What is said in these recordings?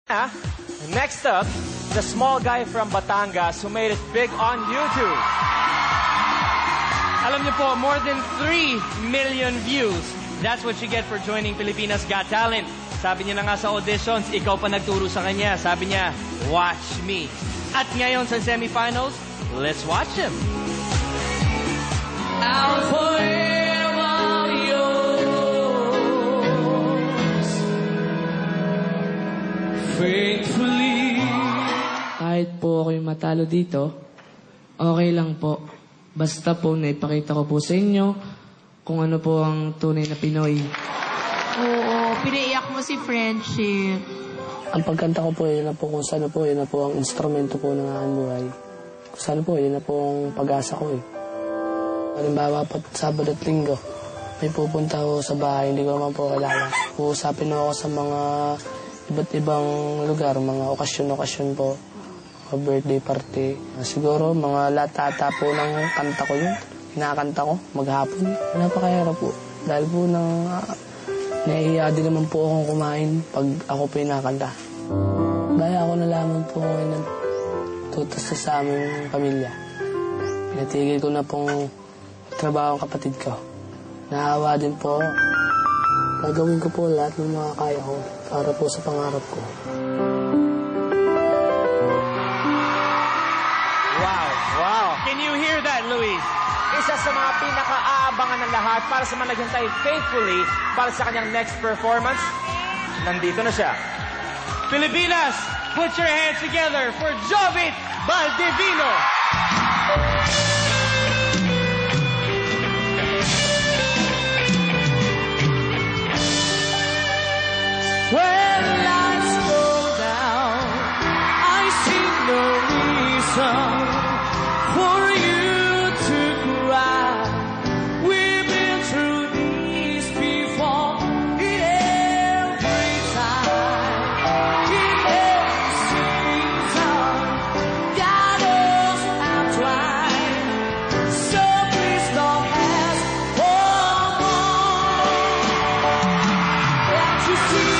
Next up, the small guy from Batangas who made it big on YouTube. Alam niyo po, more than 3 million views. That's what you get for joining Pilipinas Got Talent. Sabi niya na nga sa auditions, ikaw pa nagturo sa kanya. Sabi niya, watch me. At ngayon sa semifinals, let's watch him. I'll forever yours, faithfully. Kahit po ako'y matalo dito, okay lang po. Basta po naipakita ko po sa inyo kung ano po ang tunay na Pinoy. Oo, pinaiyak mo si Friendship. Ang pagkanta ko po, yun na po kung saan po, yun na po ang instrumento po ng aking buhay. Kung saan po, yun na po ang pag-asa ko eh. Halimbawa po, Sabado at Linggo, may pupunta ko sa bahay, hindi ko naman po kilala. Uusapin ako sa mga iba't ibang lugar, mga okasyon-okasyon po, mga birthday party. Siguro, mga latata po ng kanta ko yun. Kinakanta ko, maghapon. Napakahirap po. Dahil po nahihiya din naman po akong kumain pag ako po yung nakanta. Dahil ako nalaman po ngayon ng tutas sa aming pamilya. Pinatigil ko na pong trabaho ang kapatid ko. Naawa din po. Gagawin ko po lahat ng mga kaya ko para po sa pangarap ko. Wow. Can you hear that, Luis? Isa sa mga pinaka-aabangan ng lahat para sa mga naghintay faithfully para sa kanyang next performance. Nandito na siya. Pilipinas, put your hands together for Jovit Valdivino. When lights go down, I see no reason for you to cry. We've been through this before. In every time, in every season, God knows I've tried. So please don't ask for more. Can't you see?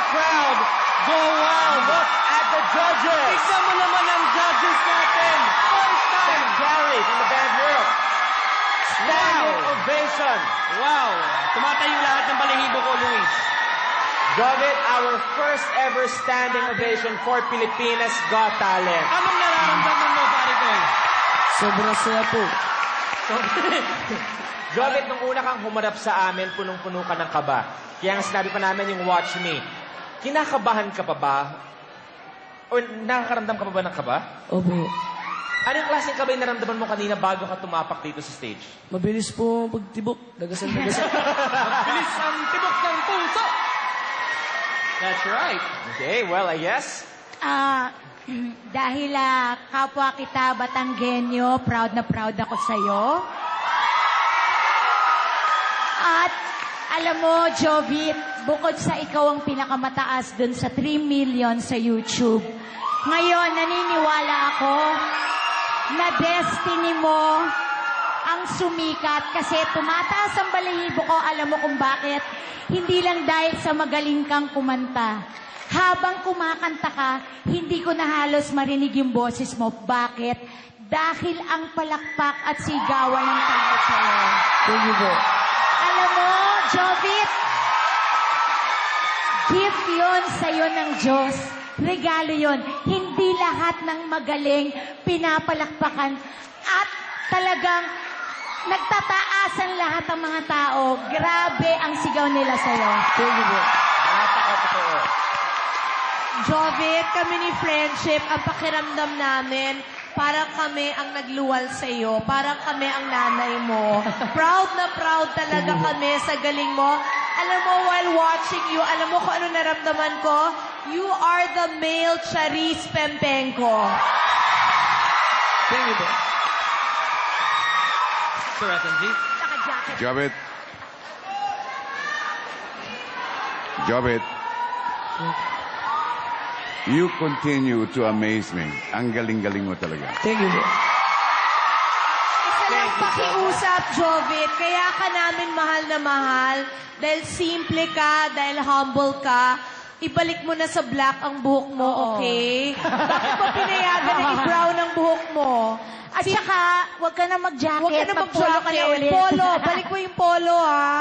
Crowd, go wild. Look at the judges. Tignan mo naman ang judges natin. First time. Gary from the band Europe. Standing ovation. Wow. Tumatayo lahat ng balahibo ko, Luis. Jovit, our first ever standing ovation for Pilipinas Got Talent. Anong nararamdaman mo, pare ko? Sobrang saya po. Jovit, nung una kang humarap sa amin, punong-puno ka ng kaba. Kaya nga sinabi pa namin yung watch me. Kinakabahan ka pa ba? O nakakaramdam ka pa ba ng kaba? Opo. Anong klaseng kaba yung naramdaman mo kanina bago ka tumapak dito sa stage? Mabilis po pagtibok. Dagasan-dagasan. Bilis ang tibok ng puso. That's right. Okay, well, I guess Dahil kapwa kita Batanggenyo, proud na proud ako sa'yo. At alam mo, Jovit, bukod sa ikaw ang pinakamataas dun sa 3 million sa YouTube, ngayon naniniwala ako na destiny mo ang sumikat kasi tumataas ang balahibo ko. Alam mo kung bakit? Hindi lang dahil sa magaling kang kumanta. Habang kumakanta ka, hindi ko na halos marinig yung boses mo. Bakit? Dahil ang palakpak at sigawan ng tao sa'yo. Thank you po. Alam mo, Jovit, gift yun sa'yo ng Diyos. Regalo yun. Hindi lahat ng magaling pinapalakpakan at talagang nagtataas ang lahat ng mga tao. Grabe ang sigaw nila sa'yo. Thank you po. Napakatotoo. Jovit, kami ni Friendship, ang pakiramdam namin, parang kami ang nagluwal sa iyo. Parang kami ang nanay mo. Proud na proud talaga kami sa galing mo. Alam mo, while watching you, alam mo kung ano naramdaman ko? You are the male Charis Pempenko. Thank you po. Sir FNG? Jovit. Jovit. You continue to amaze me. Ang galing-galing mo talaga. Thank you po. Isa lang pakiusap, Jovit. Kaya ka namin mahal na mahal. Dahil simple ka, dahil humble ka. Ibalik mo na sa black ang buhok mo, okay? Bakit pa pinayagan na i-brown ang buhok mo? At saka, huwag ka na mag-jacket. Huwag ka na Mag-polo ka na mag-jacket. ulit. Polo. Balik mo yung polo, ha?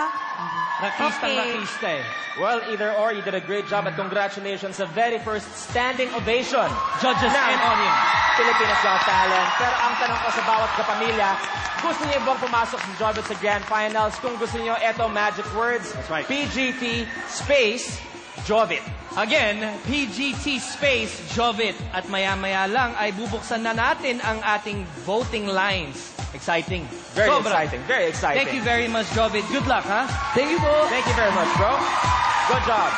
Rakista eh. Well, either or, you did a great job at congratulations sa very first standing ovation. Judges ng and audience. Pilipinas Got Talent. Pero ang tanong ko sa bawat kapamilya, gusto niyo bang pumasok sa Jovit sa Grand Finals? Kung gusto niyo, eto magic words. That's right. PGT space Jovit. Again, PGT space Jovit. At maya-maya lang ay bubuksan na natin ang ating voting lines. Exciting. Very Sobra. exciting. Very exciting. Thank you very much, Jovit. Good luck, ha? Thank you po. Thank you very much, bro. Good job.